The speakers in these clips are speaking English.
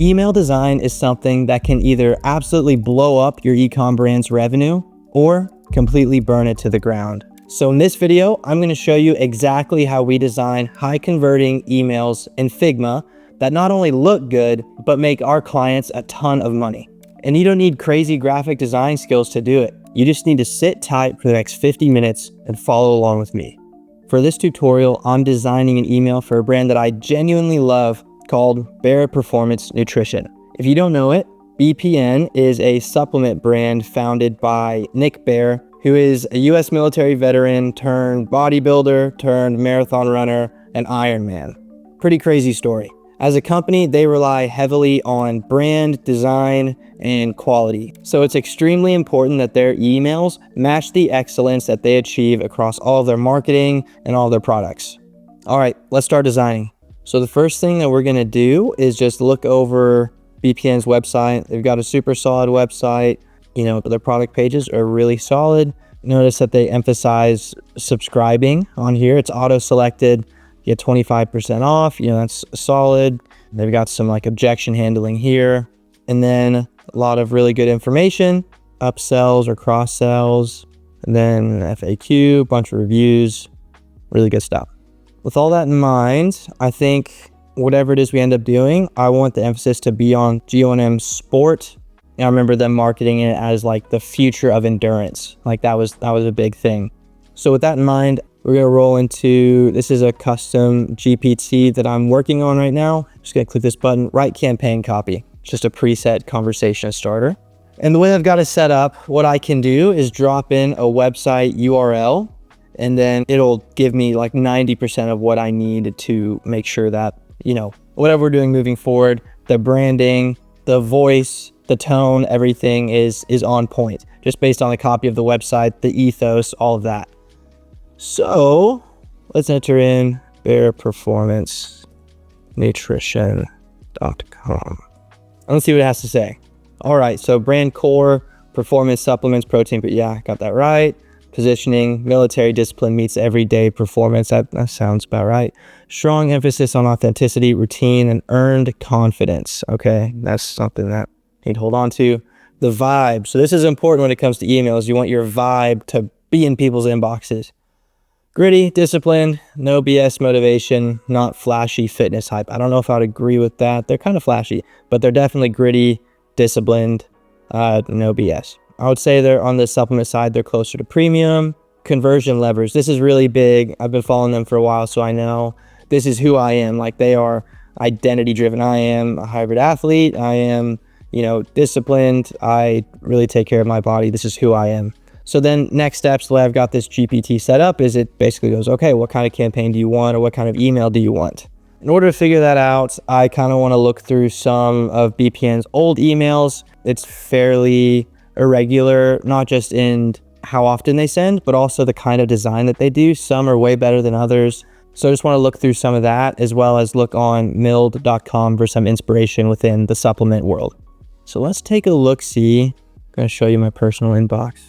Email design is something that can either absolutely blow up your e-com brand's revenue or completely burn it to the ground. So in this video, I'm going to show you exactly how we design high converting emails in Figma that not only look good, but make our clients a ton of money. And you don't need crazy graphic design skills to do it. You just need to sit tight for the next 50 minutes and follow along with me. For this tutorial, I'm designing an email for a brand that I genuinely love called Bare Performance Nutrition. If you don't know it, BPN is a supplement brand founded by Nick Bare, who is a US military veteran turned bodybuilder turned marathon runner and Ironman. Pretty crazy story. As a company, they rely heavily on brand, design, and quality. So it's extremely important that their emails match the excellence that they achieve across all of their marketing and all of their products. All right, let's start designing. So the first thing that we're gonna do is just look over BPN's website. They've got a super solid website. You know, their product pages are really solid. Notice that they emphasize subscribing on here. It's auto-selected. You get 25% off. You know, that's solid. They've got some like objection handling here. And then a lot of really good information, upsells or cross sells, and then FAQ, bunch of reviews, really good stuff. With all that in mind, I think whatever it is we end up doing, I want the emphasis to be on GONM Sport. I remember them marketing it as like the future of endurance. Like that was a big thing. So with that in mind, we're gonna roll into, this is a custom GPT that I'm working on right now. Just gonna click this button, write campaign copy. It's just a preset conversation starter. And the way I've got it set up, what I can do is drop in a website URL, and then it'll give me like 90% of what I need to make sure that, you know, whatever we're doing moving forward, the branding, the voice, the tone, everything is on point, just based on the copy of the website, the ethos, all of that. So let's enter in bareperformancenutrition.com. Let's see what it has to say. All right, so brand core, performance supplements, protein, but yeah, got that right. Positioning, military discipline meets everyday performance. That sounds about right. Strong emphasis on authenticity, routine, and earned confidence. Okay, that's something that you need to hold on to. The vibe. So this is important when it comes to emails. You want your vibe to be in people's inboxes. Gritty, disciplined, no BS motivation, not flashy fitness hype. I don't know if I'd agree with that. They're kind of flashy, but they're definitely gritty, disciplined, no BS. I would say they're on the supplement side, they're closer to premium. Conversion levers. This is really big. I've been following them for a while, so I know this is who I am. Like they are identity driven. I am a hybrid athlete. I am, you know, disciplined. I really take care of my body. This is who I am. So then next steps, the way I've got this GPT set up is it basically goes, okay, what kind of campaign do you want, or what kind of email do you want? In order to figure that out, I kind of want to look through some of BPN's old emails. It's fairly irregular, not just in how often they send, but also the kind of design that they do. Some are way better than others. So I just want to look through some of that, as well as look on mild.com for some inspiration within the supplement world. So let's take a look-see. I'm going to show you my personal inbox.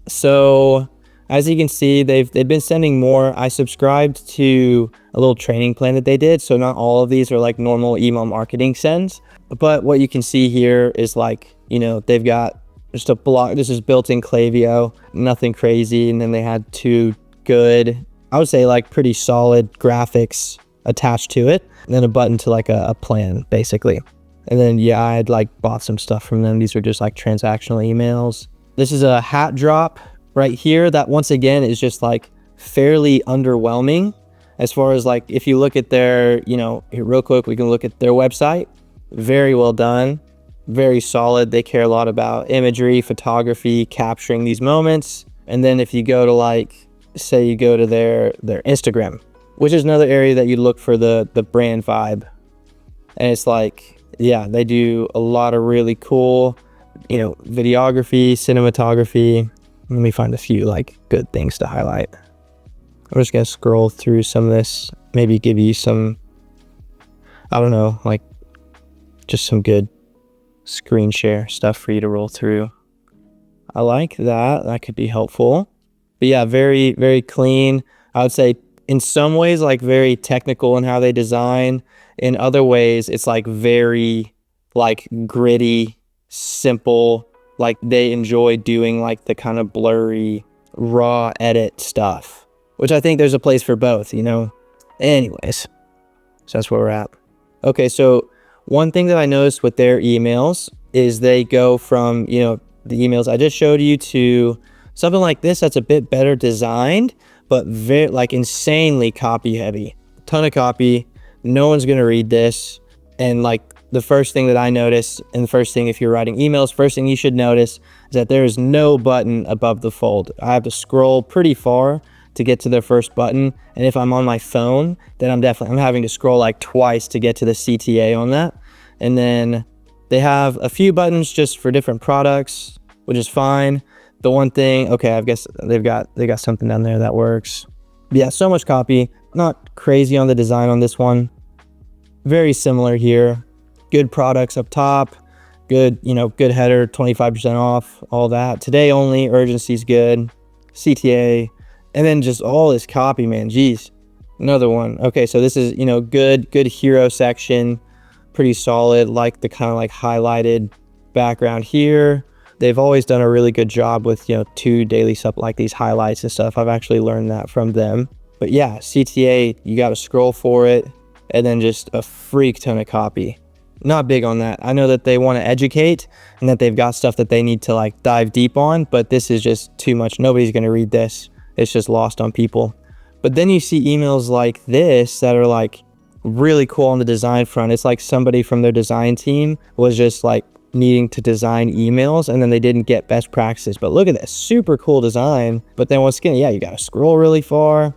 So as you can see, they've been sending more. I subscribed to a little training plan that they did. So not all of these are like normal email marketing sends, but what you can see here is like, you know, they've got just a block. This is built in Klaviyo, nothing crazy. And then they had two good, I would say like pretty solid graphics attached to it. And then a button to like a plan basically. And then, yeah, I had like bought some stuff from them. These are just like transactional emails. This is a hat drop right here that once again is just like fairly underwhelming as far as like, if you look at their, you know, here real quick, we can look at their website. Very well done, very solid. They care a lot about imagery, photography, capturing these moments. And then if you go to like, say you go to their Instagram, which is another area that you look for the brand vibe. And it's like, yeah, they do a lot of really cool, you know, videography, cinematography. Let me find a few like good things to highlight. I'm just gonna scroll through some of this, maybe give you some, I don't know, like just some good screen share stuff for you to roll through. I like that. That could be helpful. But yeah, very, very clean. I would say in some ways like very technical in how they design. In other ways, it's like very like gritty, simple, like they enjoy doing like the kind of blurry, raw edit stuff, which I think there's a place for both, you know? Anyways, so that's where we're at. Okay, so one thing that I noticed with their emails is they go from, you know, the emails I just showed you to something like this that's a bit better designed, but very like insanely copy heavy. Ton of copy. No one's gonna read this. And like the first thing that I noticed, and the first thing if you're writing emails, first thing you should notice is that there is no button above the fold. I have to scroll pretty far to get to the first button. And if I'm on my phone, then I'm having to scroll like twice to get to the CTA on that. And then they have a few buttons just for different products, which is fine. The one thing, okay, I guess they got something down there that works. But yeah, so much copy. Not crazy on the design on this one. Very similar here. Good products up top. Good, you know, good header, 25% off, all that. Today only, urgency's good. CTA, and then just all this copy, man. Geez. Another one. Okay, so this is, you know, good hero section. Pretty solid, like the kind of like highlighted background here. They've always done a really good job with, you know, 2 daily stuff like these highlights and stuff. I've actually learned that from them. But yeah, CTA, you got to scroll for it, and then just a freak ton of copy. Not big on that. I know that they want to educate and that they've got stuff that they need to like dive deep on, but this is just too much. Nobody's going to read this. It's just lost on people. But then you see emails like this that are like really cool on the design front. It's like somebody from their design team was just like needing to design emails and then they didn't get best practices. But look at this, super cool design. But then once again, yeah, you got to scroll really far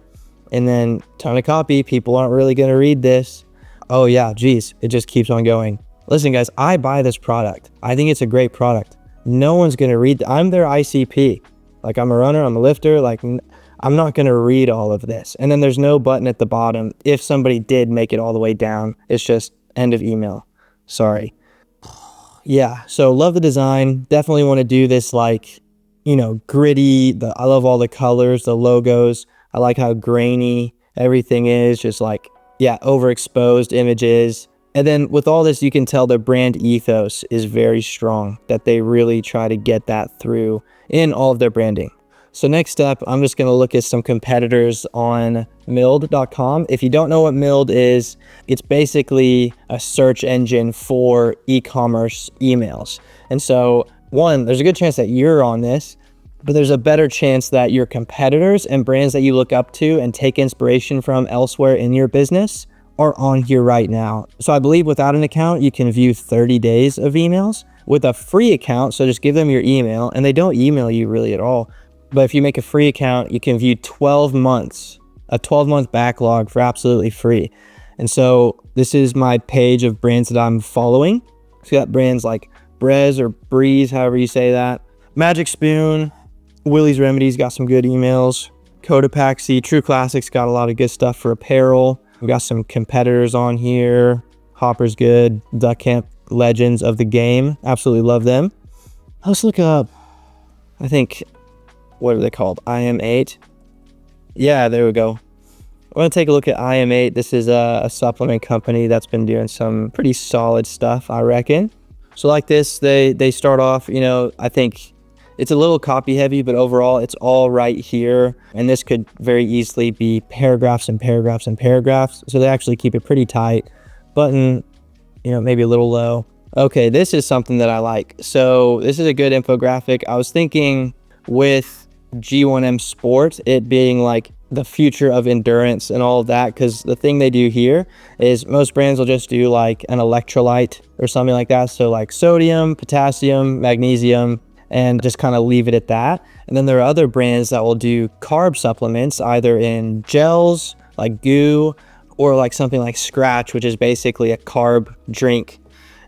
and then ton of copy. People aren't really going to read this. Oh yeah, geez, it just keeps on going. Listen guys, I buy this product. I think it's a great product. No one's going to read. I'm their ICP. Like I'm a runner, I'm a lifter. Like I'm not going to read all of this. And then there's no button at the bottom. If somebody did make it all the way down, it's just end of email. Sorry. Yeah, so love the design. Definitely want to do this like, you know, gritty. I love all the colors, the logos. I like how grainy everything is. Just like, yeah, overexposed images. And then with all this, you can tell their brand ethos is very strong, that they really try to get that through in all of their branding. So next up, I'm just going to look at some competitors on Mild.com. If you don't know what Mild is, it's basically a search engine for e-commerce emails. And so one, there's a good chance that you're on this, but there's a better chance that your competitors and brands that you look up to and take inspiration from elsewhere in your business are on here right now. So I believe without an account, you can view 30 days of emails. With a free account, so just give them your email, and they don't email you really at all. But if you make a free account, you can view 12 months, a 12-month backlog for absolutely free. And so this is my page of brands that I'm following. So you got brands like Brez or Breeze, however you say that. Magic Spoon, Willie's Remedies got some good emails. Cotopaxi, True Classics got a lot of good stuff for apparel. We got some competitors on here. Hopper's good. Duck Camp Legends of the Game. Absolutely love them. Let's look up, I think, what are they called? IM8. Yeah, there we go. We're going to take a look at IM8. This is a supplement company that's been doing some pretty solid stuff, I reckon. So like this, they start off, you know, I think it's a little copy heavy, but overall it's all right here. And this could very easily be paragraphs and paragraphs and paragraphs. So they actually keep it pretty tight. Button, you know, maybe a little low. Okay, this is something that I like. So this is a good infographic. I was thinking with G1M Sport, it being like the future of endurance and all of that, because the thing they do here is most brands will just do like an electrolyte or something like that. So like sodium, potassium, magnesium, and just kind of leave it at that. And then there are other brands that will do carb supplements, either in gels, like goo, or like something like Scratch, which is basically a carb drink.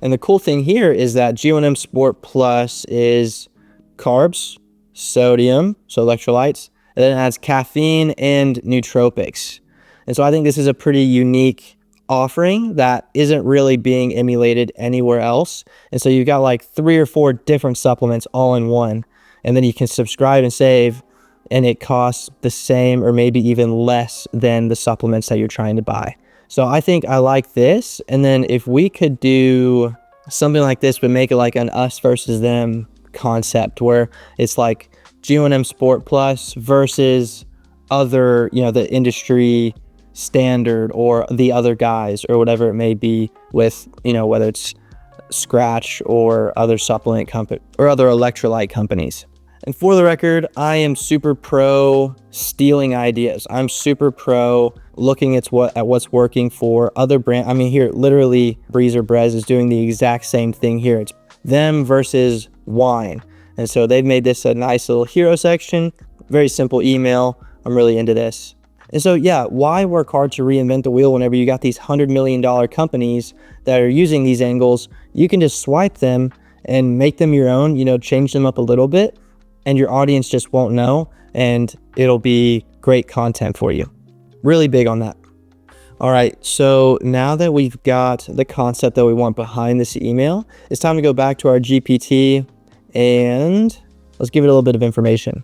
And the cool thing here is that G1M Sport Plus is carbs, sodium, so electrolytes, and then it has caffeine and nootropics. And so I think this is a pretty unique offering that isn't really being emulated anywhere else. And so you've got like 3 or 4 different supplements all in one, and then you can subscribe and save, and it costs the same or maybe even less than the supplements that you're trying to buy. So I think I like this. And then if we could do something like this would make it like an us versus them concept, where it's like G1M Sport Plus versus other, the industry standard or the other guys or whatever it may be, with, whether it's Scratch or other supplement company or other electrolyte companies. And for the record, I am super pro stealing ideas. I'm super pro looking at what's working for other brands. I mean, here, literally, Breezer Brez is doing the exact same thing here. It's them versus wine. And so they've made this a nice little hero section. Very simple email. I'm really into this. And so, yeah, why work hard to reinvent the wheel whenever you got these $100 million companies that are using these angles? You can just swipe them and make them your own, change them up a little bit, and your audience just won't know, and it'll be great content for you. Really big on that. All right, so now that we've got the concept that we want behind this email, it's time to go back to our GPT and let's give it a little bit of information.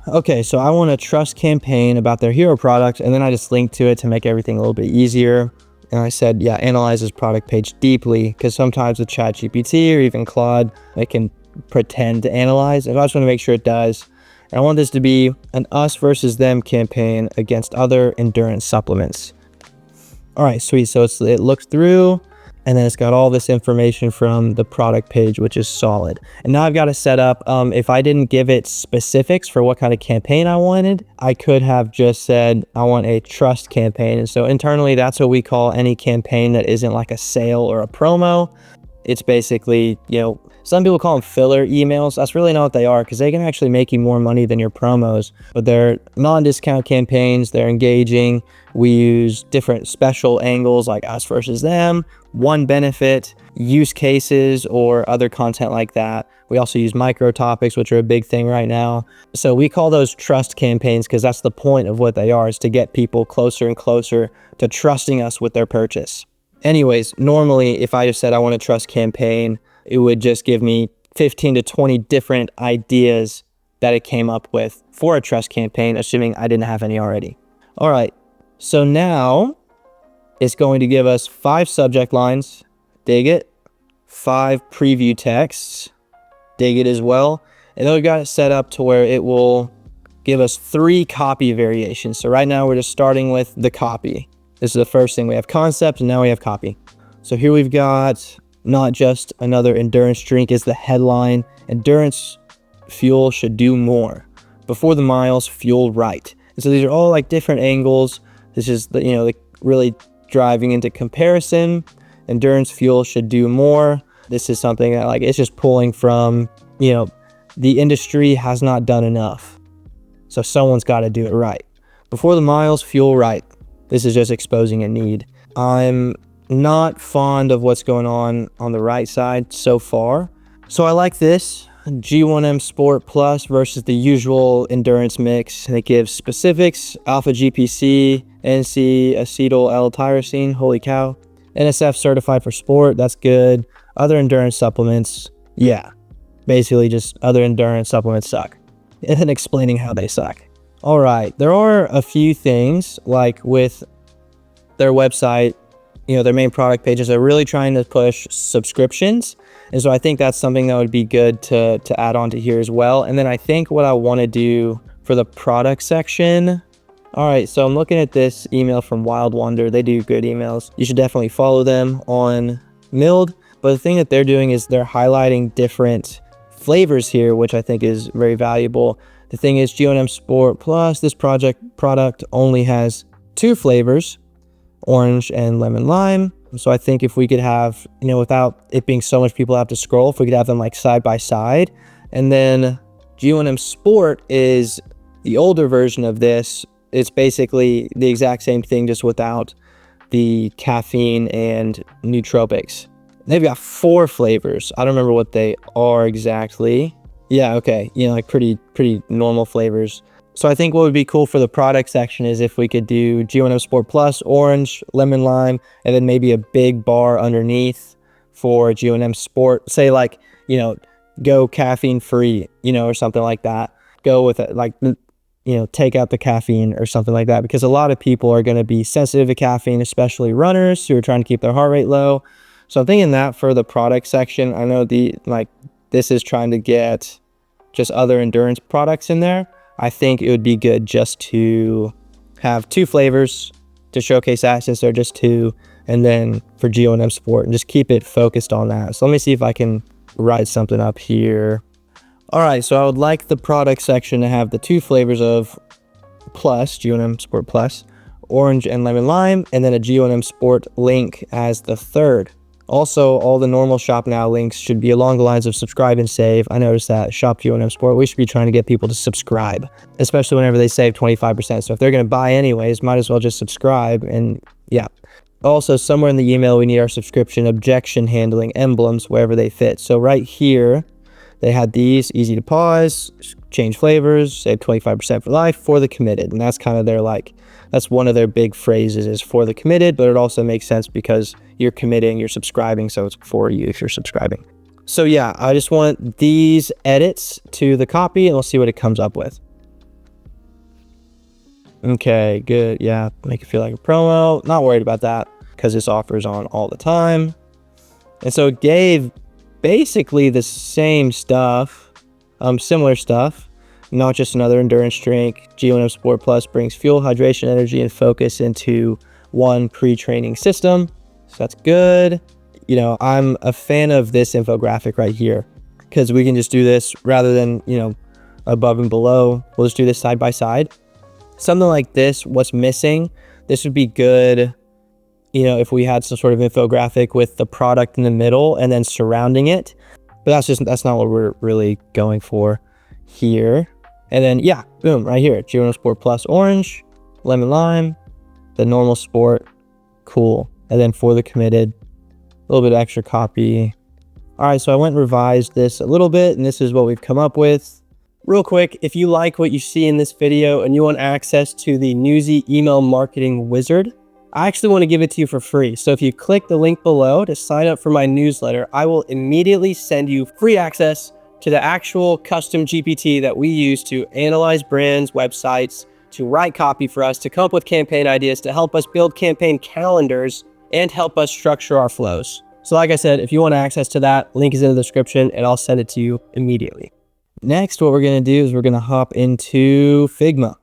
Okay, so I want a trust campaign about their hero product, and then I just linked to it to make everything a little bit easier. And I said, yeah, analyze this product page deeply, because sometimes with ChatGPT or even Claude, it can pretend to analyze, and I just want to make sure it does. And I want this to be an us versus them campaign against other endurance supplements. All right, sweet. So it looked through, and then it's got all this information from the product page, which is solid. And now I've got to set up, if I didn't give it specifics for what kind of campaign I wanted, I could have just said, I want a trust campaign. And so internally, that's what we call any campaign that isn't like a sale or a promo. It's basically, some people call them filler emails. That's really not what they are, because they can actually make you more money than your promos. But they're non-discount campaigns. They're engaging. We use different special angles like us versus them, one benefit, use cases, or other content like that. We also use micro topics, which are a big thing right now. So we call those trust campaigns because that's the point of what they are, is to get people closer and closer to trusting us with their purchase. Anyways, normally if I just said I want a trust campaign, it would just give me 15 to 20 different ideas that it came up with for a trust campaign, assuming I didn't have any already. All right, so now it's going to give us 5 subject lines, dig it, 5 preview texts, dig it as well. And then we've got it set up to where it will give us 3 copy variations. So right now we're just starting with the copy. This is the first thing. We have concept, and now we have copy. So here we've got not just another endurance drink is the headline. Endurance fuel should do more. Before the miles, fuel right. And so these are all like different angles. This is really driving into comparison. Endurance fuel should do more. This is something that it's just pulling from, the industry has not done enough. So someone's got to do it right. Before the miles, fuel right. This is just exposing a need. I'm not fond of what's going on the right side so far. So I like this G1M Sport Plus versus the usual endurance mix. And it gives specifics, alpha GPC, NC acetyl L-tyrosine, holy cow. NSF certified for sport, that's good. Other endurance supplements, yeah. Basically just other endurance supplements suck. And then explaining how they suck. All right, there are a few things like with their website, their main product pages are really trying to push subscriptions. And so I think that's something that would be good to add on to here as well. And then I think what I want to do for the product section. All right, so I'm looking at this email from Wild Wonder. They do good emails. You should definitely follow them on Mild. But the thing that they're doing is they're highlighting different flavors here, which I think is very valuable. The thing is, G1M Sport Plus, this product only has 2 flavors, orange and lemon lime. So I think if we could have, without it being so much people have to scroll, if we could have them like side by side. And then G1M Sport is the older version of this. It's basically the exact same thing, just without the caffeine and nootropics. They've got 4 flavors. I don't remember what they are exactly. Yeah, okay. Pretty normal flavors. So I think what would be cool for the product section is if we could do G1M Sport Plus, orange, lemon lime, and then maybe a big bar underneath for G1M Sport. Say go caffeine free, or something like that. Go with it, take out the caffeine or something like that, because a lot of people are going to be sensitive to caffeine, especially runners who are trying to keep their heart rate low. So I'm thinking that for the product section, I know this is trying to get just other endurance products in there. I think it would be good just to have 2 flavors to showcase assets, or just 2, and then for G1M Sport, and just keep it focused on that. So let me see if I can write something up here. All right, so I would like the product section to have the 2 flavors of Plus, G1M Sport Plus, orange and lemon lime, and then a G1M Sport link as the 3rd. Also, all the normal Shop Now links should be along the lines of subscribe and save. I noticed that Shop G1M Sport, we should be trying to get people to subscribe, especially whenever they save 25%. So if they're going to buy anyways, might as well just subscribe. And yeah. Also, somewhere in the email, we need our subscription objection handling emblems wherever they fit. So right here, they had these, easy to pause, change flavors, save 25% for life, for the committed. And that's kind of their that's one of their big phrases, is for the committed, but it also makes sense because you're committing, you're subscribing, so it's for you if you're subscribing. So yeah, I just want these edits to the copy, and we'll see what it comes up with. Okay, good. Yeah, make it feel like a promo. Not worried about that because this offer is on all the time. And so it gave basically the same stuff, similar stuff, not just another endurance drink. G1M Sport Plus brings fuel, hydration, energy, and focus into one pre-training system. So that's good. You know, I'm a fan of this infographic right here because we can just do this rather than, above and below. We'll just do this side by side. Something like this, what's missing, this would be good, if we had some sort of infographic with the product in the middle and then surrounding it. But that's not what we're really going for here. And then, yeah, boom, right here, G1M Sport Plus orange, lemon lime, the normal sport, cool. And then for the committed, a little bit of extra copy. All right, so I went and revised this a little bit, and this is what we've come up with. Real quick, if you like what you see in this video and you want access to the Newsy email marketing wizard, I actually want to give it to you for free. So if you click the link below to sign up for my newsletter, I will immediately send you free access to the actual custom GPT that we use to analyze brands, websites, to write copy for us, to come up with campaign ideas, to help us build campaign calendars, and help us structure our flows. So like I said, if you want access to that, link is in the description, and I'll send it to you immediately. Next, what we're going to do is we're going to hop into Figma.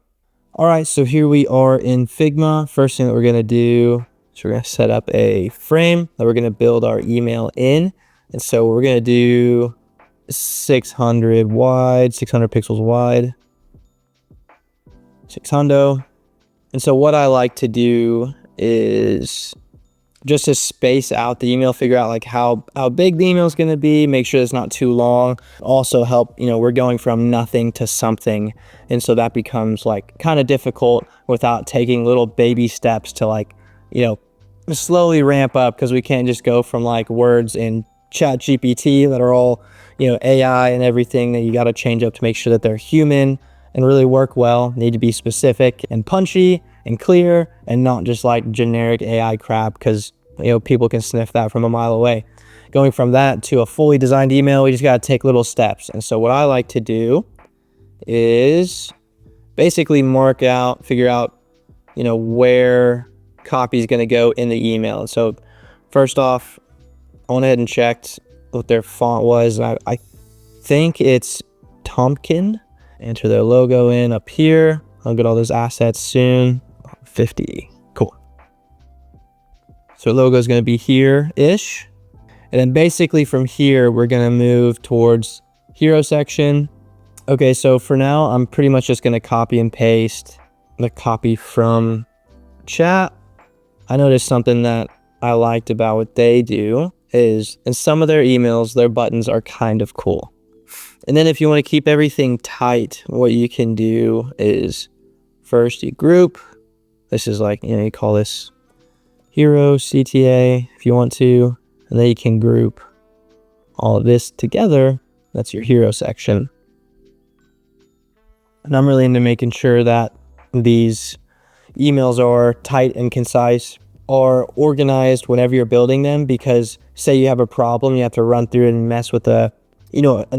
All right, so here we are in Figma. First thing that we're going to do is we're going to set up a frame that we're going to build our email in. And so we're going to do 600 pixels wide, 600. And so what I like to do is just to space out the email, figure out like how big the email is going to be, make sure it's not too long. Also help, we're going from nothing to something. And so that becomes like kind of difficult without taking little baby steps to slowly ramp up, because we can't just go from like words in Chat GPT that are all, AI and everything, that you got to change up to make sure that they're human and really work well. Need to be specific and punchy and clear, and not just like generic AI crap, because people can sniff that from a mile away. Going from that to a fully designed email, we just got to take little steps. And so what I like to do is basically figure out where copy is going to go in the email. And so first off, I went ahead and checked what their font was. I think it's Tompkin. Enter their logo in up here. I'll get all those assets soon. 50. Cool. So logo is going to be here-ish. And then basically from here, we're going to move towards hero section. Okay, so for now, I'm pretty much just going to copy and paste the copy from chat. I noticed something that I liked about what they do is in some of their emails, their buttons are kind of cool. And then if you want to keep everything tight, what you can do is first you group. This is like, you call this hero CTA if you want to, and then you can group all of this together. That's your hero section. And I'm really into making sure that these emails are tight and concise, are organized whenever you're building them, because say you have a problem, you have to run through and mess with an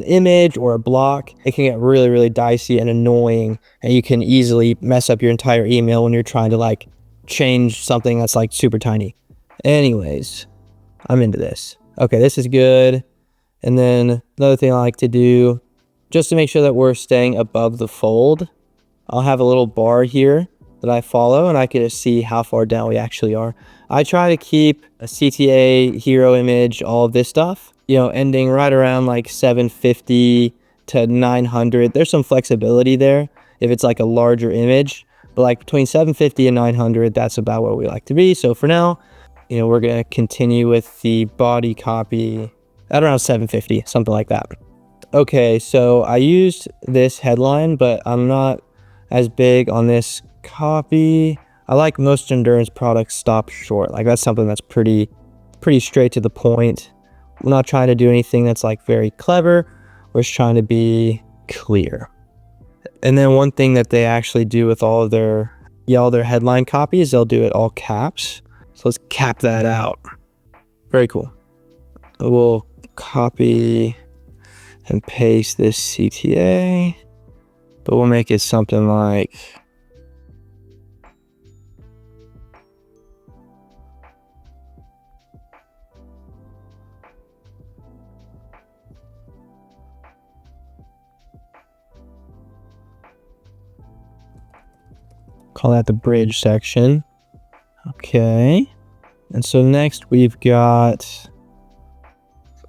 image or a block. It can get really, really dicey and annoying, and you can easily mess up your entire email when you're trying to like change something that's like super tiny. Anyways, I'm into this. Okay, this is good. And then another thing I like to do, just to make sure that we're staying above the fold, I'll have a little bar here that I follow, and I can just see how far down we actually are. I try to keep a CTA, hero image, all of this stuff, ending right around like 750 to 900. There's some flexibility there if it's like a larger image, but like between 750 and 900, that's about where we like to be. So for now, we're going to continue with the body copy at around 750, something like that. Okay, so I used this headline, but I'm not as big on this copy. I like most endurance products stop short. Like that's something that's pretty straight to the point. I'm not trying to do anything that's like very clever. We're just trying to be clear. And then one thing that they actually do with all their headline copies, they'll do it all caps. So let's cap that out. Very cool. We'll copy and paste this CTA, but we'll make it something like call that the bridge section. Okay. And so next we've got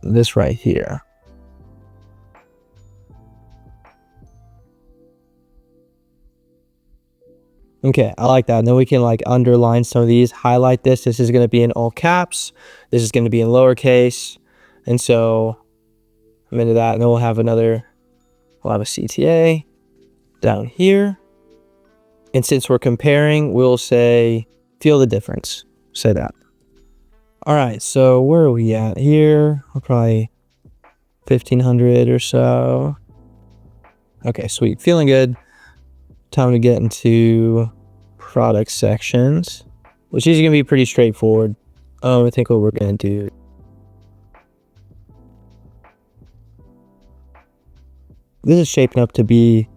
this right here. Okay, I like that. And then we can like underline some of these, highlight this. This is going to be in all caps. This is going to be in lowercase. And so I'm into that. And then we'll have a CTA down here. And since we're comparing, we'll say, feel the difference. Say that. All right, so where are we at here? We're probably 1500 or so. Okay, sweet. Feeling good. Time to get into product sections, which is going to be pretty straightforward. I think what we're going to do. This is shaping up to be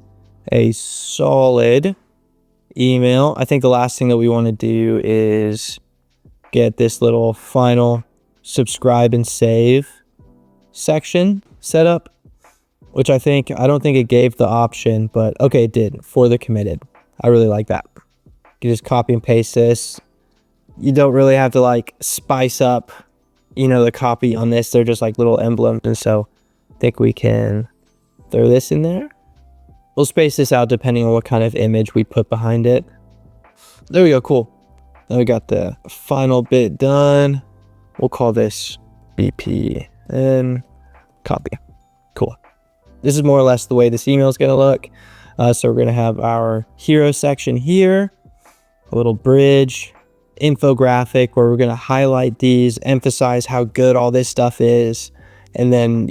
a solid email. I think the last thing that we want to do is get this little final subscribe and save section set up, which I don't think it gave the option, but okay, it did for the committed. I really like that. You just copy and paste this. You don't really have to like spice up, the copy on this. They're just like little emblems. And so I think we can throw this in there. We'll space this out depending on what kind of image we put behind it. There we go, cool. Now we got the final bit done. We'll call this BP and copy. Cool. This is more or less the way this email is going to look. So we're going to have our hero section here, a little bridge, infographic where we're going to highlight these, emphasize how good all this stuff is. And then,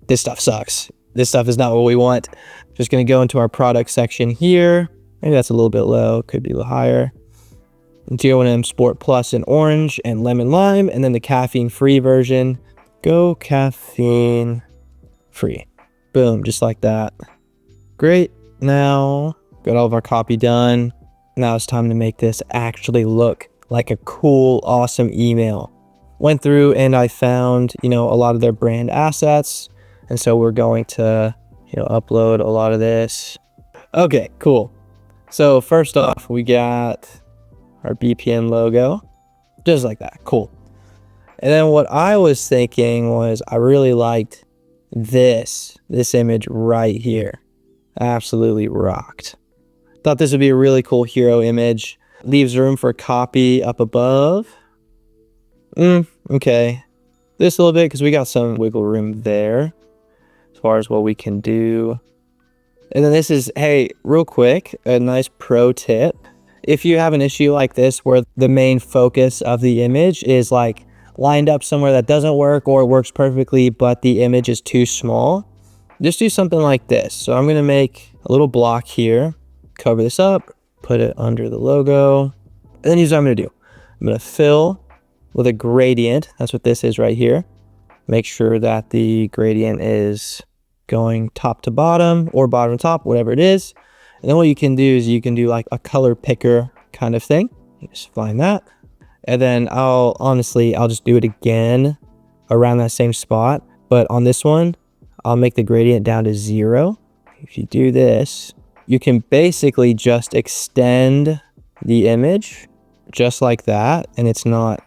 this stuff sucks. This stuff is not what we want. Just going to go into our product section here. Maybe that's a little bit low. Could be a little higher. G1M Sport Plus in orange and lemon lime. And then the caffeine free version. Go caffeine free. Boom, just like that. Great. Now, got all of our copy done. Now it's time to make this actually look like a cool, awesome email. Went through and I found, a lot of their brand assets. And so we're going to, upload a lot of this. Okay, cool. So first off, we got our BPN logo. Just like that. Cool. And then what I was thinking was I really liked this image right here. Absolutely rocked. Thought this would be a really cool hero image. Leaves room for copy up above. Okay. This a little bit because we got some wiggle room there as far as what we can do. And then this is, hey, real quick, a nice pro tip. If you have an issue like this where the main focus of the image is like lined up somewhere that doesn't work or it works perfectly, but the image is too small, just do something like this. So I'm going to make a little block here, cover this up, put it under the logo, and then here's what I'm going to do. I'm going to fill with a gradient. That's what this is right here. Make sure that the gradient is going top to bottom or bottom to top, whatever it is. And then what you can do is you can do like a color picker kind of thing. You just find that. And then I'll just do it again around that same spot. But on this one, I'll make the gradient down to 0. If you do this, you can basically just extend the image just like that, and it's not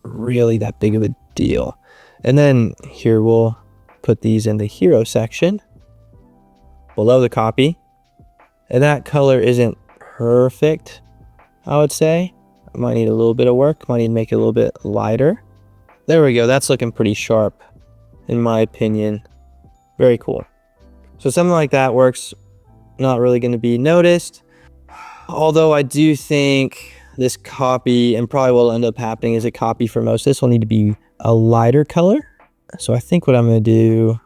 really that big of a deal. And then here we'll put these in the hero section below the copy. And that color isn't perfect, I would say. I might need a little bit of work. Might need to make it a little bit lighter. There we go. That's looking pretty sharp, in my opinion. Very cool. So something like that works. Not really going to be noticed. Although I do think this copy, and probably what will end up happening is a copy for most of this will need to be a lighter color. So I think what I'm going to do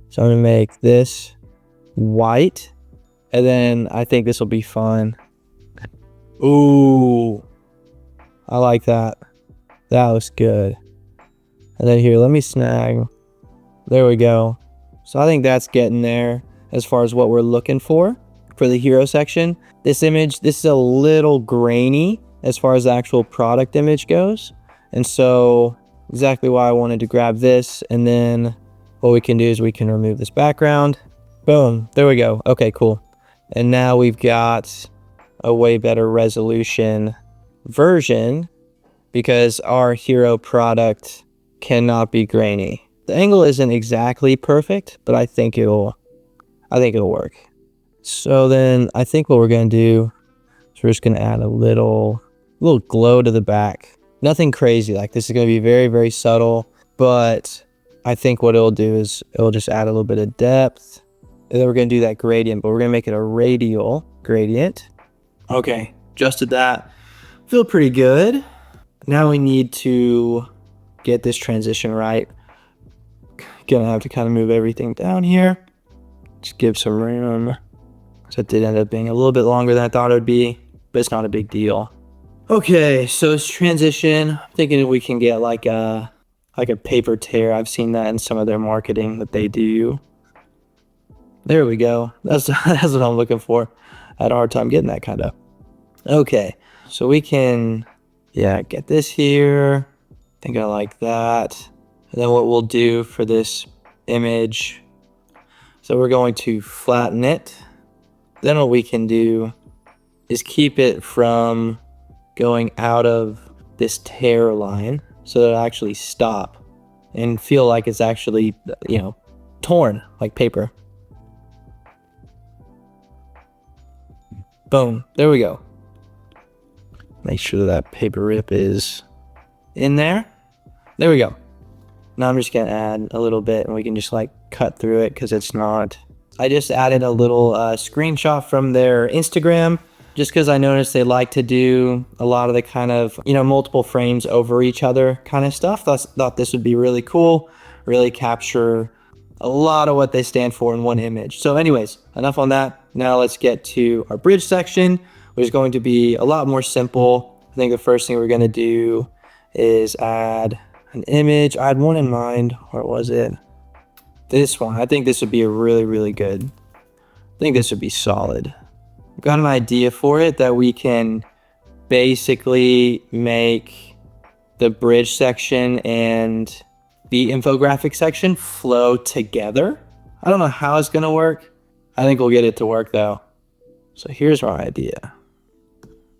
is I'm going to make this white. And then I think this will be fun. Ooh, I like that. That looks good. And then here, let me snag. There we go. So I think that's getting there as far as what we're looking for the hero section. This image, this is a little grainy as far as the actual product image goes. And so exactly why I wanted to grab this. And then what we can do is we can remove this background. Boom, there we go. Okay, cool. And now we've got a way better resolution version because our hero product cannot be grainy. The angle isn't exactly perfect, but I think it'll work. So then I think what we're going to do is we're just going to add a little glow to the back. Nothing crazy. Like this is going to be very, very subtle, but I think what it'll do is it'll just add a little bit of depth. And then we're going to do that gradient, but we're going to make it a radial gradient. Okay, adjusted that. Feel pretty good. Now we need to get this transition right. Gonna have to kind of move everything down here. Just give some room. So it did end up being a little bit longer than I thought it would be, but it's not a big deal. Okay, so it's transition. I'm thinking we can get like a paper tear. I've seen that in some of their marketing that they do. There we go. That's what I'm looking for. I had a hard time getting that kind of. Okay, so we can, get this here. I think I like that. And then what we'll do for this image, so we're going to flatten it. Then what we can do is keep it from going out of this tear line so that it'll actually stop and feel like it's actually, torn like paper. Boom, there we go. Make sure that paper rip is in there. There we go. Now I'm just gonna add a little bit and we can just like cut through it because it's not. I just added a little screenshot from their Instagram just because I noticed they like to do a lot of the kind of, multiple frames over each other kind of stuff. Thought this would be really cool, really capture a lot of what they stand for in one image. So anyways, enough on that. Now let's get to our bridge section, which is going to be a lot more simple. I think the first thing we're gonna do is add an image. I had one in mind. Where was it? This one. I think this would be a really, really good. I think this would be solid. I've got an idea for it that we can basically make the bridge section and the infographic section flow together. I don't know how it's going to work. I think we'll get it to work though. So here's our idea.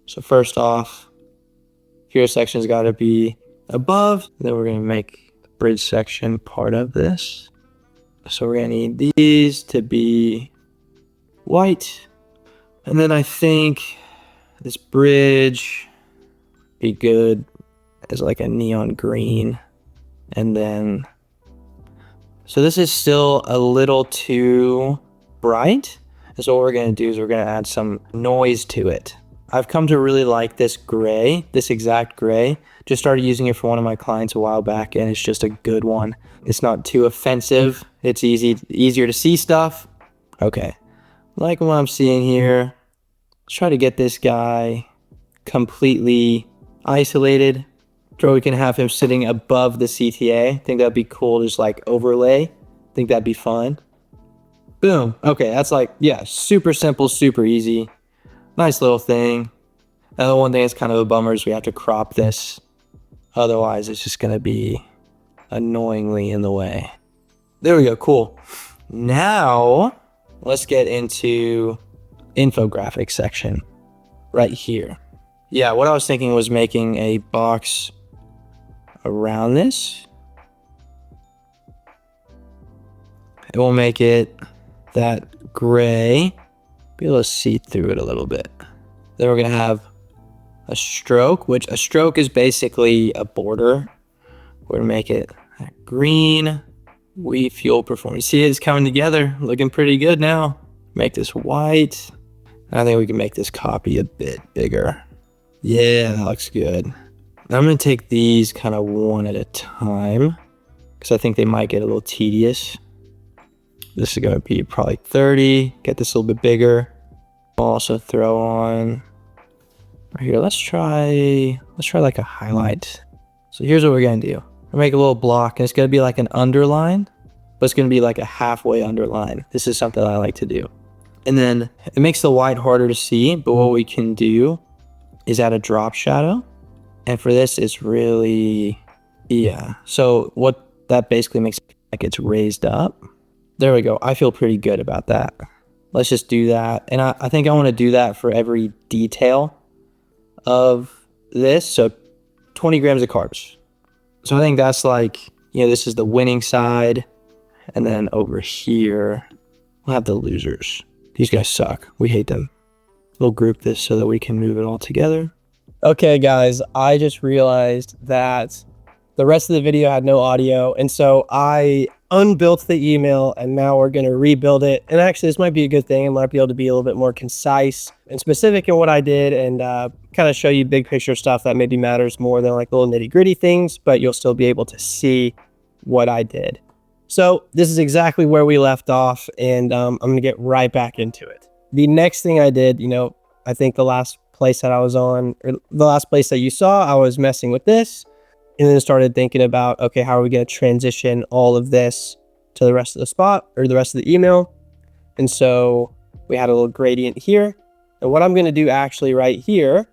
So first off, hero section's got to be above. Then we're going to make the bridge section part of this. So we're going to need these to be white. And then I think this bridge be good as like a neon green. And then, so this is still a little too bright. And so what we're going to do is we're going to add some noise to it. I've come to really like this gray, this exact gray. Just started using it for one of my clients a while back, and it's just a good one. It's not too offensive. It's easier to see stuff. Okay, like what I'm seeing here. Let's try to get this guy completely isolated. So we can have him sitting above the CTA. I think that'd be cool, just like overlay. I think that'd be fun. Boom. Okay, that's like, super simple, super easy. Nice little thing. Another one thing that's kind of a bummer is we have to crop this Otherwise, it's just going to be annoyingly in the way. There we go. Cool. Now, let's get into infographic section right here. Yeah, what I was thinking was making a box around this. It will make it that gray. Be able to see through it a little bit. Then we're going to have a stroke, which a stroke is basically a border. We're going to make it green. We fuel performance. See, it's coming together. Looking pretty good now. Make this white. I think we can make this copy a bit bigger. Yeah, that looks good. I'm going to take these kind of one at a time because I think they might get a little tedious. This is going to be probably 30. Get this a little bit bigger. I'll also throw on right here. Let's try like a highlight. So here's what we're going to do. We'll make a little block, and it's going to be like an underline, but it's going to be like a halfway underline. This is something I like to do. And then it makes the white harder to see, but what we can do is add a drop shadow. And for this, it's really, yeah. So what that basically makes it like it's raised up. There we go. I feel pretty good about that. Let's just do that. And I think I want to do that for every detail of this. So 20 grams of carbs. So I think that's like, this is the winning side. And then over here, we'll have the losers. These guys suck. We hate them. We'll group this so that we can move it all together. Okay, guys, I just realized that the rest of the video had no audio. And so I unbuilt the email, and now we're going to rebuild it. And actually, this might be a good thing. I might be able to be a little bit more concise and specific in what I did, and kind of show you big picture stuff that maybe matters more than like little nitty gritty things, but you'll still be able to see what I did. So this is exactly where we left off, and I'm going to get right back into it. The next thing I did, I think the last place that I was on, or the last place that you saw, I was messing with this, and then started thinking about, okay, how are we going to transition all of this to the rest of the spot or the rest of the email? And so we had a little gradient here. And what I'm going to do actually right here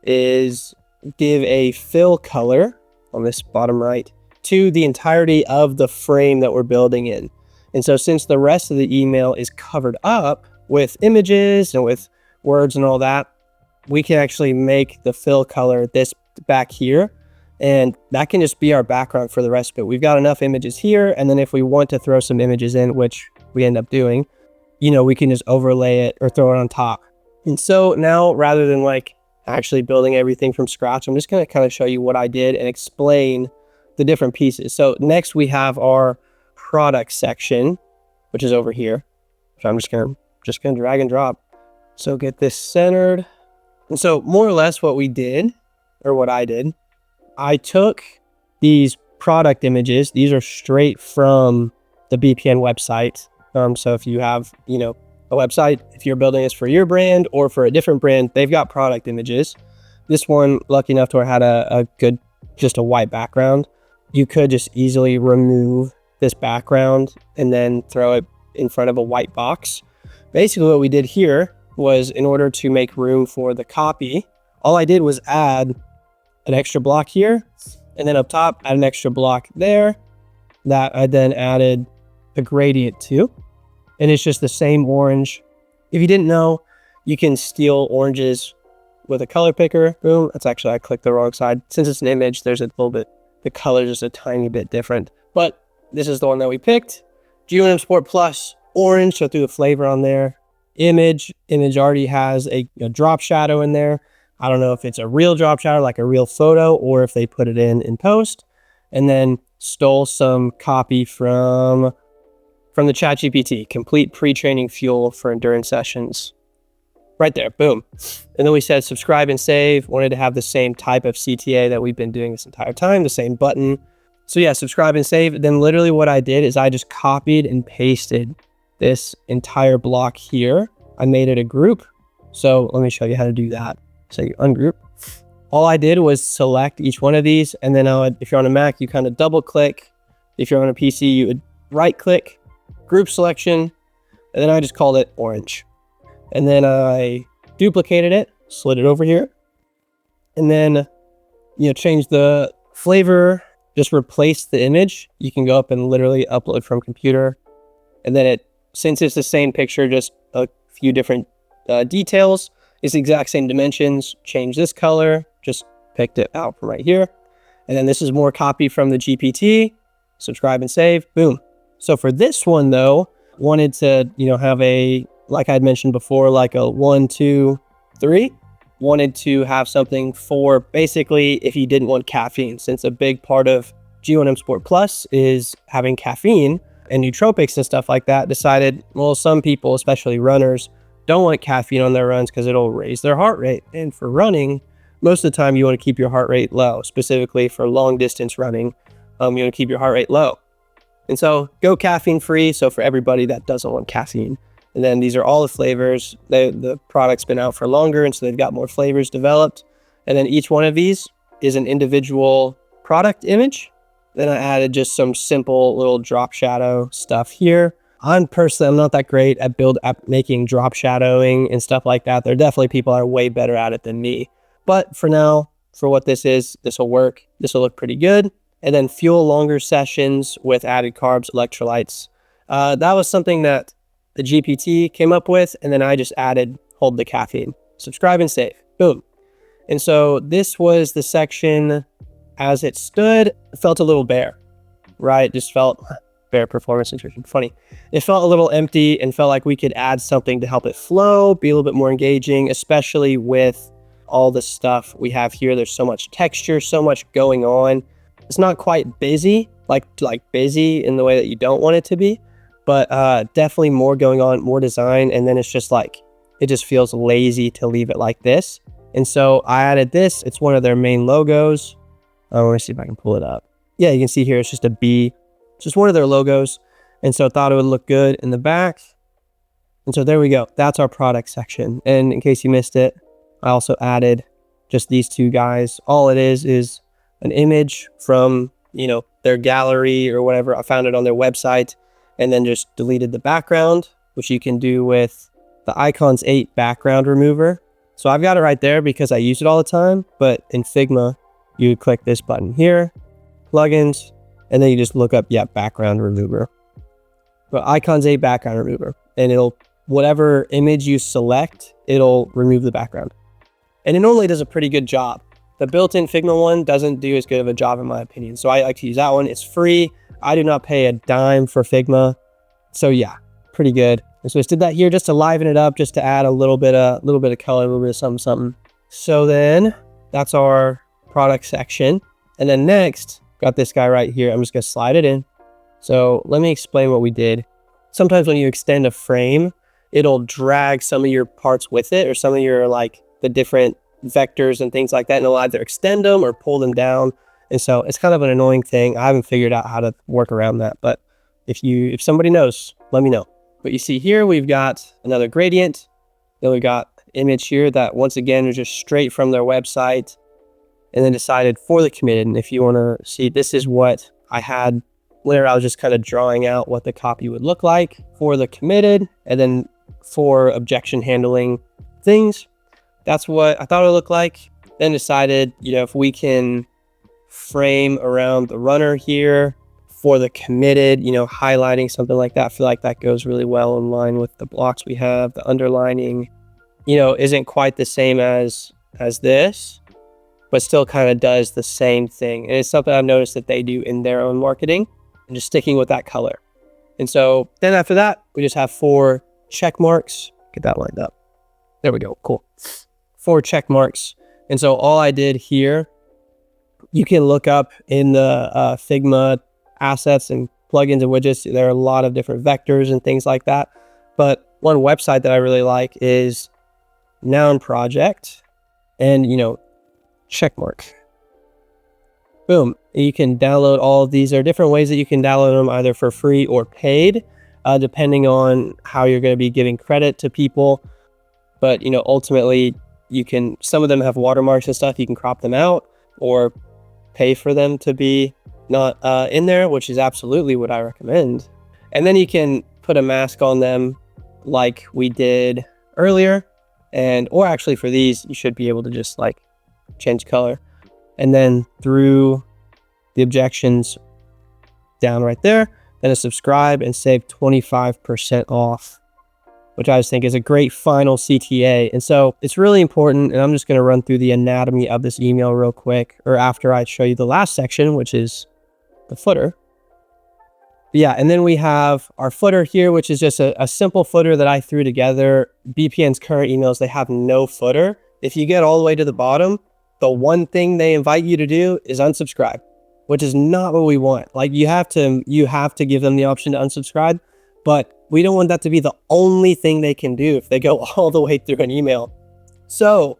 is give a fill color on this bottom right to the entirety of the frame that we're building in. And so since the rest of the email is covered up with images and with words and all that, we can actually make the fill color this back here. And that can just be our background for the rest of it. We've got enough images here. And then if we want to throw some images in, which we end up doing, we can just overlay it or throw it on top. And so now, rather than like actually building everything from scratch, I'm just going to kind of show you what I did and explain the different pieces. So next we have our product section, which is over here. So I'm just going to drag and drop. So get this centered. And so more or less what we did, or what I did, I took these product images. These are straight from the BPN website. So if you have, a website, if you're building this for your brand or for a different brand, they've got product images. This one, lucky enough to where I had a good, just a white background. You could just easily remove this background and then throw it in front of a white box. Basically what we did here was, in order to make room for the copy, all I did was add an extra block here, and then up top, add an extra block there that I then added a gradient to. And it's just the same orange. If you didn't know, you can steal oranges with a color picker. Boom. That's actually, I clicked the wrong side. Since it's an image, there's a little bit, the color is just a tiny bit different. But this is the one that we picked. GeoM Sport Plus, orange, so threw the flavor on there. Image already has a drop shadow in there. I don't know if it's a real drop shadow, like a real photo, or if they put it in post. And then stole some copy from the ChatGPT, complete pre-training fuel for endurance sessions. Right there, boom. And then we said subscribe and save. Wanted to have the same type of CTA that we've been doing this entire time, the same button. So yeah, subscribe and save. Then literally what I did is I just copied and pasted this entire block here. I made it a group. So let me show you how to do that. So you ungroup. All I did was select each one of these, and then if you're on a Mac, you kind of double click. If you're on a PC, you would right click, group selection, and then I just called it orange. And then I duplicated it, slid it over here, and then changed the Flavor, just replace the image. You can go up and literally upload from computer. And then since it's the same picture, just a few different details, it's the exact same dimensions. Change this color, just picked it out from right here. And then this is more copy from the GPT. Subscribe and save, boom. So for this one though, wanted to, have like I'd mentioned before, like a 1, 2, 3. Wanted to have something for basically if you didn't want caffeine, since a big part of G1M Sport Plus is having caffeine and nootropics and stuff like that. Decided, well, some people, especially runners, don't want caffeine on their runs because it'll raise their heart rate. And for running, most of the time you want to keep your heart rate low. Specifically for long distance running, you want to keep your heart rate low. And so go caffeine free. So for everybody that doesn't want caffeine. And then these are all the flavors. The product's been out for longer, and so they've got more flavors developed. And then each one of these is an individual product image. Then I added just some simple little drop shadow stuff here. I'm not that great at making drop shadowing and stuff like that. There are definitely people that are way better at it than me. But for now, for what this is, this will work. This will look pretty good. And then fuel longer sessions with added carbs, electrolytes. That was something that the GPT came up with, and then I just added hold the caffeine, subscribe and save, boom. And so this was the section as it stood. It felt a little bare, right? Just felt bare performance nutrition, funny. It felt a little empty and felt like we could add something to help it flow, be a little bit more engaging, especially with all the stuff we have here. There's so much texture, so much going on. It's not quite busy, like busy in the way that you don't want it to be, but definitely more going on, more design. And then it's just like, it just feels lazy to leave it like this. And so I added this. It's one of their main logos. Let me see if I can pull it up. Yeah, you can see here, it's just a bee. It's just one of their logos. And so I thought it would look good in the back. And so there we go. That's our product section. And in case you missed it, I also added just these two guys. All it is an image from, their gallery or whatever. I found it on their website, and then just deleted the background, which you can do with the Icons 8 background remover. So I've got it right there because I use it all the time, but in Figma, you click this button here, plugins, and then you just look up, background remover. But Icons 8 background remover, and whatever image you select, it'll remove the background. And it normally does a pretty good job. The built-in Figma one doesn't do as good of a job in my opinion. So I like to use that one. It's free. I do not pay a dime for Figma. So yeah, pretty good. And so I just did that here just to liven it up, just to add a little bit of color, a little bit of something. So then that's our product section. And then next, got this guy right here. I'm just gonna slide it in. So let me explain what we did. Sometimes when you extend a frame, it'll drag some of your parts with it, or some of your the different vectors and things like that, and it'll either extend them or pull them down. And so it's kind of an annoying thing. I haven't figured out how to work around that, but if somebody knows, let me know. But you see here, we've got another gradient. Then we got image here that once again is just straight from their website, and then decided for the committed. And if you want to see, this is what I had where I was just kind of drawing out what the copy would look like for the committed, and then for objection handling things. That's what I thought it would look like. Then decided, if we can frame around the runner here for the committed, highlighting something like that. I feel like that goes really well in line with the blocks we have. The underlining, isn't quite the same as this, but still kind of does the same thing. And it's something I've noticed that they do in their own marketing, and just sticking with that color. And so then after that, we just have 4 check marks. Get that lined up. There we go. Cool. 4 check marks. And so all I did here, you can look up in the Figma assets and plugins and widgets. There are a lot of different vectors and things like that. But one website that I really like is Noun Project, and check mark. Boom. You can download all of these. There are different ways that you can download them, either for free or paid, depending on how you're going to be giving credit to people. But ultimately, some of them have watermarks and stuff. You can crop them out or pay for them to be not in there, which is absolutely what I recommend. And then you can put a mask on them like we did earlier. Or actually for these, you should be able to just change color. And then through the objections down right there, then a subscribe and save 25% off, which I just think is a great final CTA. And so it's really important, and I'm just going to run through the anatomy of this email real quick, or after I show you the last section, which is the footer. Yeah, and then we have our footer here, which is just a simple footer that I threw together. BPN's current emails, they have no footer. If you get all the way to the bottom, the one thing they invite you to do is unsubscribe, which is not what we want. Like you have to give them the option to unsubscribe, but we don't want that to be the only thing they can do if they go all the way through an email. So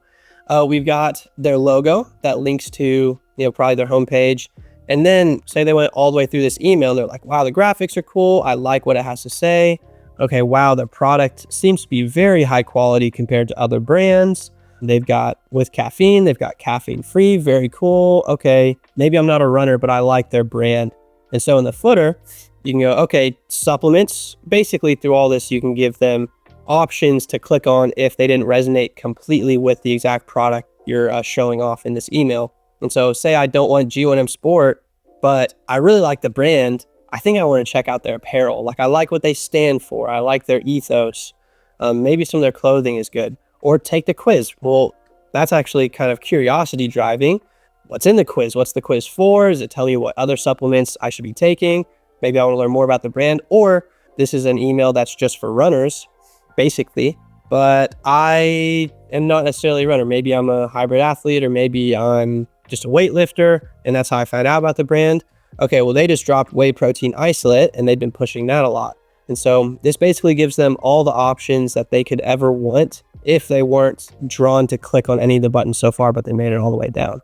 we've got their logo that links to, probably their homepage. And then say they went all the way through this email and they're like, wow, the graphics are cool. I like what it has to say. Okay, wow, their product seems to be very high quality compared to other brands. They've got with caffeine, they've got caffeine free, very cool. Okay, maybe I'm not a runner, but I like their brand. And so in the footer, you can go, okay, supplements. Basically through all this, you can give them options to click on if they didn't resonate completely with the exact product you're showing off in this email. And so say I don't want G1M Sport, but I really like the brand. I think I want to check out their apparel. Like I like what they stand for. I like their ethos. Maybe some of their clothing is good. Or take the quiz. Well, that's actually kind of curiosity driving. What's in the quiz? What's the quiz for? Does it tell you what other supplements I should be taking? Maybe I want to learn more about the brand. Or this is an email that's just for runners, basically. But I am not necessarily a runner. Maybe I'm a hybrid athlete, or maybe I'm just a weightlifter, and that's how I found out about the brand. Okay, well, they just dropped whey protein isolate, and they've been pushing that a lot. And so this basically gives them all the options that they could ever want if they weren't drawn to click on any of the buttons so far, but they made it all the way down.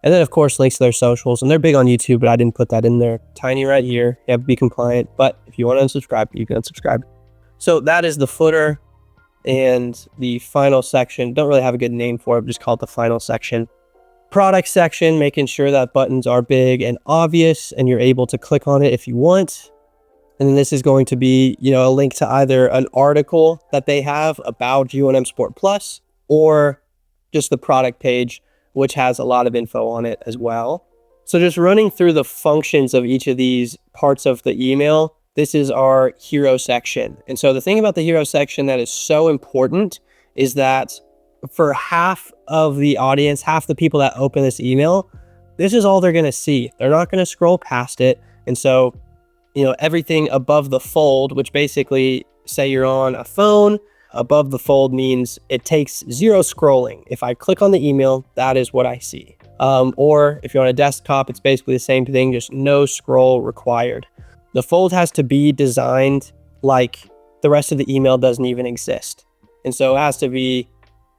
And then, of course, links to their socials, and they're big on YouTube, but I didn't put that in there. Tiny right here. You have to be compliant, but if you want to unsubscribe, you can unsubscribe. So that is the footer and the final section. Don't really have a good name for it, just call it the final section. Product section, making sure that buttons are big and obvious and you're able to click on it if you want. And then this is going to be, a link to either an article that they have about G1M Sport Plus, or just the product page, which has a lot of info on it as well. So just running through the functions of each of these parts of the email, this is our hero section. And so the thing about the hero section that is so important is that for half of the audience, half the people that open this email, this is all they're going to see. They're not going to scroll past it. And so, everything above the fold, which basically say you're on a phone, above the fold means it takes zero scrolling. If I click on the email, that is what I see. Or if you're on a desktop, it's basically the same thing, just no scroll required. The fold has to be designed like the rest of the email doesn't even exist. And so it has to be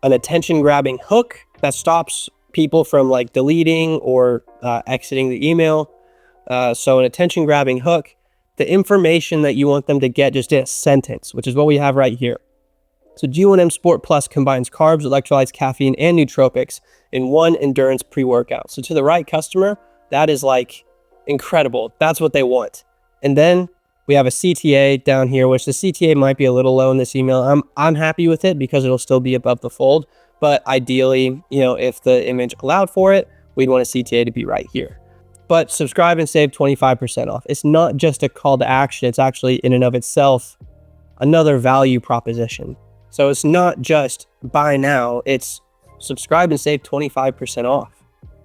an attention grabbing hook that stops people from like deleting or exiting the email. So an attention grabbing hook, the information that you want them to get just in a sentence, which is what we have right here. So G1M Sport Plus combines carbs, electrolytes, caffeine, and nootropics in one endurance pre-workout. So to the right customer, that is like incredible. That's what they want. And then we have a CTA down here, which the CTA might be a little low in this email. I'm happy with it because it'll still be above the fold. But ideally, if the image allowed for it, we'd want a CTA to be right here. But subscribe and save 25% off. It's not just a call to action. It's actually in and of itself another value proposition. So it's not just buy now. It's subscribe and save 25% off,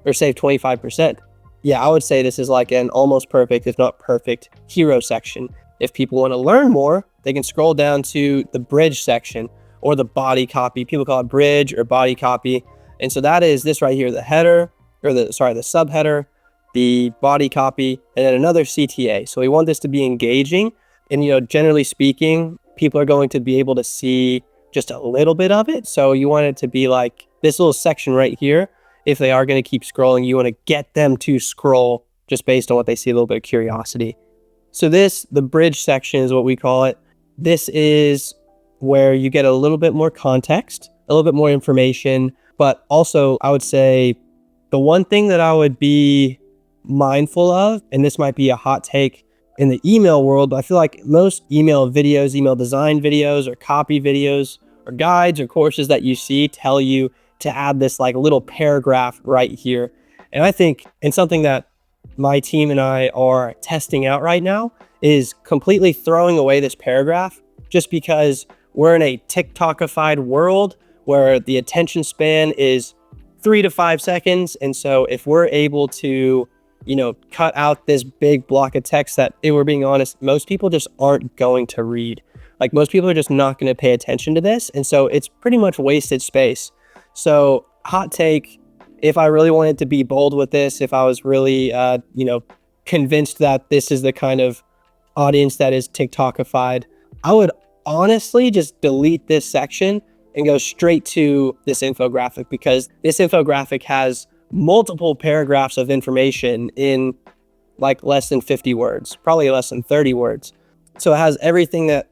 or save 25%. Yeah, I would say this is like an almost perfect, if not perfect, hero section. If people want to learn more, they can scroll down to the bridge section or the body copy. People call it bridge or body copy. And so that is this right here, the header, or the subheader, the body copy, and then another CTA. So we want this to be engaging. And, generally speaking, people are going to be able to see just a little bit of it. So you want it to be like this little section right here. If they are going to keep scrolling, you want to get them to scroll just based on what they see, a little bit of curiosity. So the bridge section is what we call it. This is where you get a little bit more context, a little bit more information, but also I would say the one thing that I would be mindful of, and this might be a hot take in the email world, but I feel like most email videos, email design videos, or copy videos, or guides, or courses that you see tell you to add this like little paragraph right here. And I think, and something that my team and I are testing out right now is completely throwing away this paragraph, just because we're in a TikTokified world where the attention span is 3 to 5 seconds. And so if we're able to, cut out this big block of text that, if we're being honest, most people just aren't going to read. Like, most people are just not going to pay attention to this. And so it's pretty much wasted space. So hot take, if I really wanted to be bold with this, if I was really, convinced that this is the kind of audience that is TikTokified, I would honestly just delete this section and go straight to this infographic, because this infographic has multiple paragraphs of information in like less than 50 words, probably less than 30 words. So it has everything that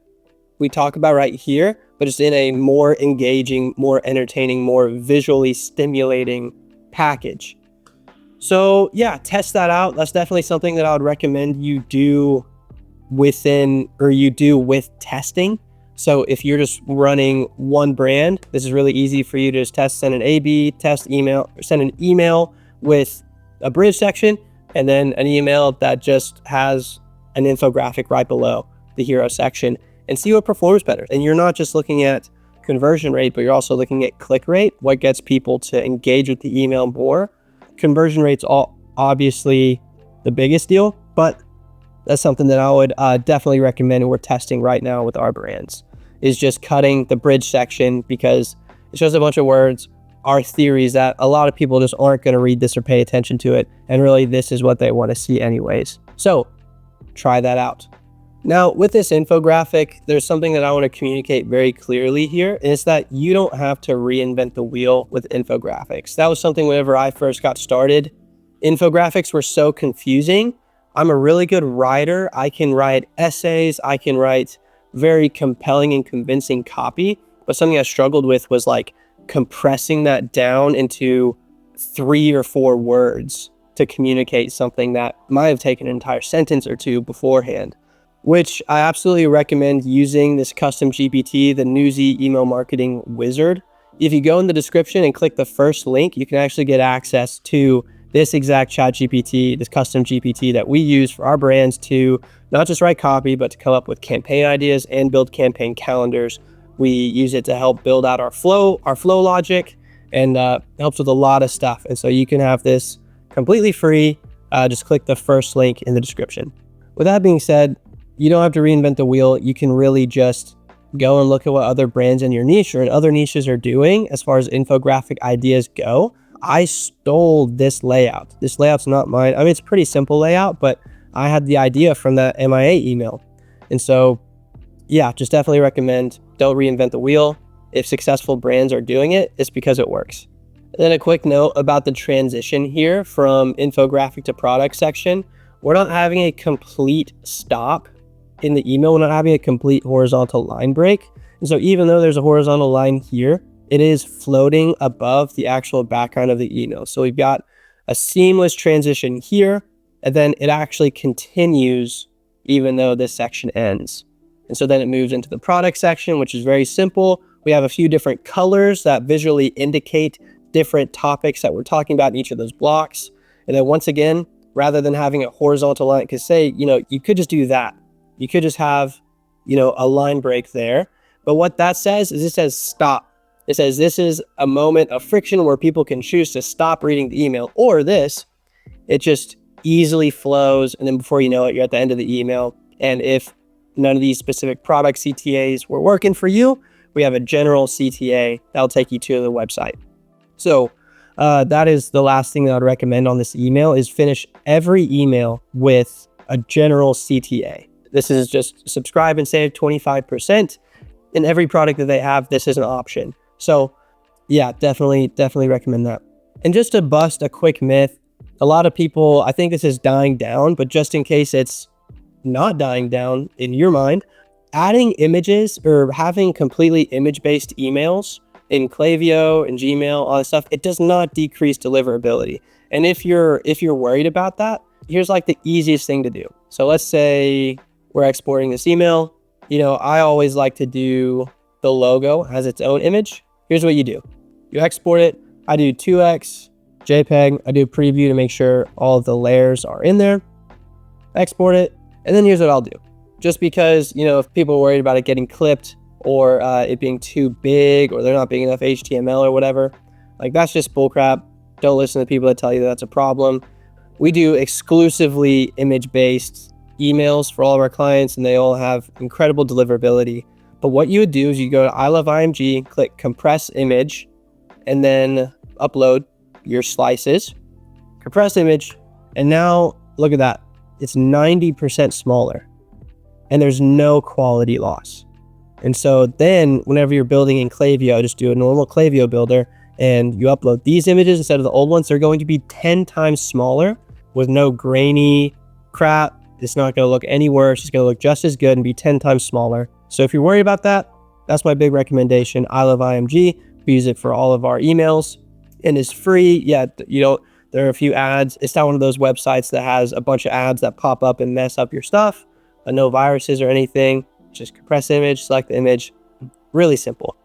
we talk about right here, but just in a more engaging, more entertaining, more visually stimulating package. So yeah, test that out. That's definitely something that I would recommend you do with testing. So if you're just running one brand, this is really easy for you to just send an A/B test email, or send an email with a bridge section, and then an email that just has an infographic right below the hero section, and see what performs better. And you're not just looking at conversion rate, but you're also looking at click rate, what gets people to engage with the email more. Conversion rate's obviously the biggest deal, but that's something that I would definitely recommend, and we're testing right now with our brands, is just cutting the bridge section, because it shows a bunch of words. Our theory is that a lot of people just aren't going to read this or pay attention to it, and really this is what they want to see anyways. So try that out. Now, with this infographic, there's something that I want to communicate very clearly here, and it's that you don't have to reinvent the wheel with infographics. That was something whenever I first got started. Infographics were so confusing. I'm a really good writer. I can write essays. I can write very compelling and convincing copy. But something I struggled with was like compressing that down into 3 or 4 words to communicate something that might have taken an entire sentence or two beforehand, which I absolutely recommend using this custom GPT, the Newsy email marketing wizard. If you go in the description and click the first link, you can actually get access to this exact chat GPT, this custom GPT that we use for our brands to not just write copy, but to come up with campaign ideas and build campaign calendars. We use it to help build out our flow logic, and helps with a lot of stuff. And so you can have this completely free. Just click the first link in the description. With that being said, you don't have to reinvent the wheel. You can really just go and look at what other brands in your niche or in other niches are doing as far as infographic ideas go. I stole this layout. This layout's not mine. I mean, it's a pretty simple layout, but I had the idea from that MIA email. And so, yeah, just definitely recommend, don't reinvent the wheel. If successful brands are doing it, it's because it works. And then a quick note about the transition here from infographic to product section. We're not having a complete stop in the email. We're not having a complete horizontal line break. And so even though there's a horizontal line here, it is floating above the actual background of the email. So we've got a seamless transition here, and then it actually continues even though this section ends. And so then it moves into the product section, which is very simple. We have a few different colors that visually indicate different topics that we're talking about in each of those blocks. And then once again, rather than having a horizontal line, because say, you could just do that. You could just have, a line break there. But what that says is it says stop. It says this is a moment of friction where people can choose to stop reading the email, or this. It just easily flows, and then before you know it, you're at the end of the email. And if none of these specific product CTAs were working for you, we have a general CTA that'll take you to the website. So that is the last thing that I'd recommend on this email, is finish every email with a general CTA. This is just subscribe and save 25%. In every product that they have, this is an option. So yeah, definitely recommend that. And just to bust a quick myth, a lot of people, I think this is dying down, but just in case it's not dying down in your mind, adding images or having completely image-based emails in Klaviyo and Gmail, all that stuff, it does not decrease deliverability. And if you're worried about that, here's like the easiest thing to do. So let's say we're exporting this email. I always like to do the logo as its own image. Here's what you do. You export it. I do 2x, JPEG. I do a preview to make sure all of the layers are in there. Export it, and then here's what I'll do. Just because, if people are worried about it getting clipped or it being too big or they're not big enough HTML or whatever, like that's just bullcrap. Don't listen to people that tell you that's a problem. We do exclusively image-based emails for all of our clients, and they all have incredible deliverability. But what you would do is you go to I Love IMG, click compress image, and then upload your slices, compress image, and now look at that. It's 90% smaller, and there's no quality loss. And so then whenever you're building in Klaviyo, just do a normal Klaviyo builder, and you upload these images instead of the old ones. They're going to be 10 times smaller with no grainy crap. It's not going to look any worse. It's going to look just as good and be 10 times smaller. So if you're worried about that, that's my big recommendation. I Love IMG. We use it for all of our emails, and it's free. Yeah, there are a few ads. It's not one of those websites that has a bunch of ads that pop up and mess up your stuff. No viruses or anything. Just compress image, select the image. Really simple.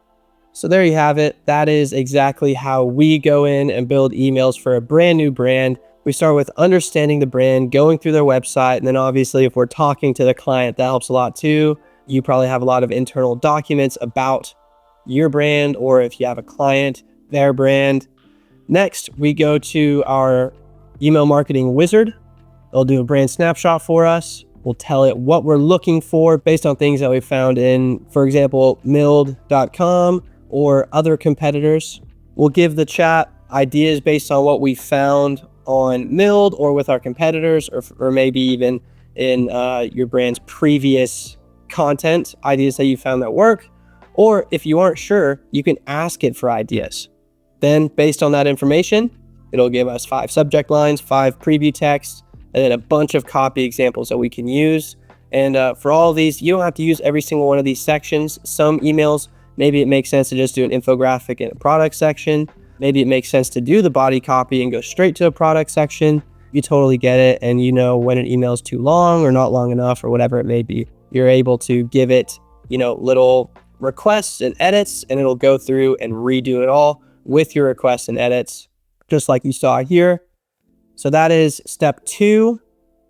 So there you have it. That is exactly how we go in and build emails for a brand new brand. We start with understanding the brand, going through their website, and then obviously if we're talking to the client, that helps a lot too. You probably have a lot of internal documents about your brand, or if you have a client, their brand. Next, we go to our email marketing wizard. They'll do a brand snapshot for us. We'll tell it what we're looking for based on things that we found in, for example, mild.com or other competitors. We'll give the chat ideas based on what we found on Mild or with our competitors, or maybe even in your brand's previous content, ideas that you found that work. Or if you aren't sure, you can ask it for ideas. Then based on that information, it'll give us 5 subject lines, 5 preview texts, and then a bunch of copy examples that we can use. And for all of these, you don't have to use every single one of these sections. Some emails, maybe it makes sense to just do an infographic in a product section. Maybe it makes sense to do the body copy and go straight to a product section. You totally get it. And when an email is too long or not long enough or whatever it may be, you're able to give it, little requests and edits, and it'll go through and redo it all with your requests and edits, just like you saw here. So that is step 2.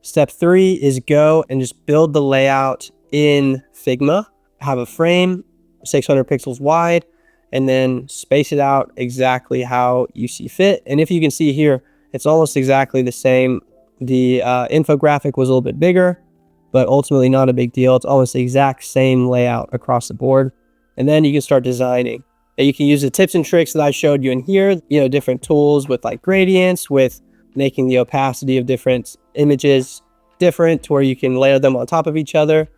Step 3 is go and just build the layout in Figma. Have a frame 600 pixels wide, and then space it out exactly how you see fit. And if you can see here, it's almost exactly the same. The infographic was a little bit bigger, but ultimately not a big deal. It's almost the exact same layout across the board. And then you can start designing. And you can use the tips and tricks that I showed you in here, different tools with like gradients, with making the opacity of different images different to where you can layer them on top of each other.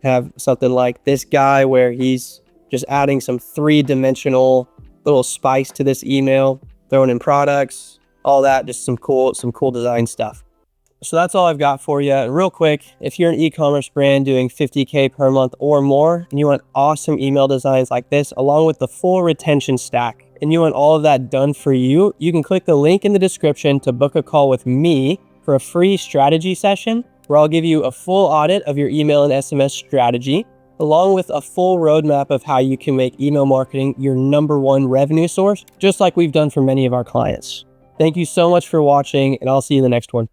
Have something like this guy where he's just adding some 3-dimensional little spice to this email, throwing in products, all that, just some cool design stuff. So that's all I've got for you. And real quick, if you're an e-commerce brand doing 50K per month or more, and you want awesome email designs like this, along with the full retention stack, and you want all of that done for you, you can click the link in the description to book a call with me for a free strategy session, where I'll give you a full audit of your email and SMS strategy, along with a full roadmap of how you can make email marketing your #1 revenue source, just like we've done for many of our clients. Thank you so much for watching, and I'll see you in the next one.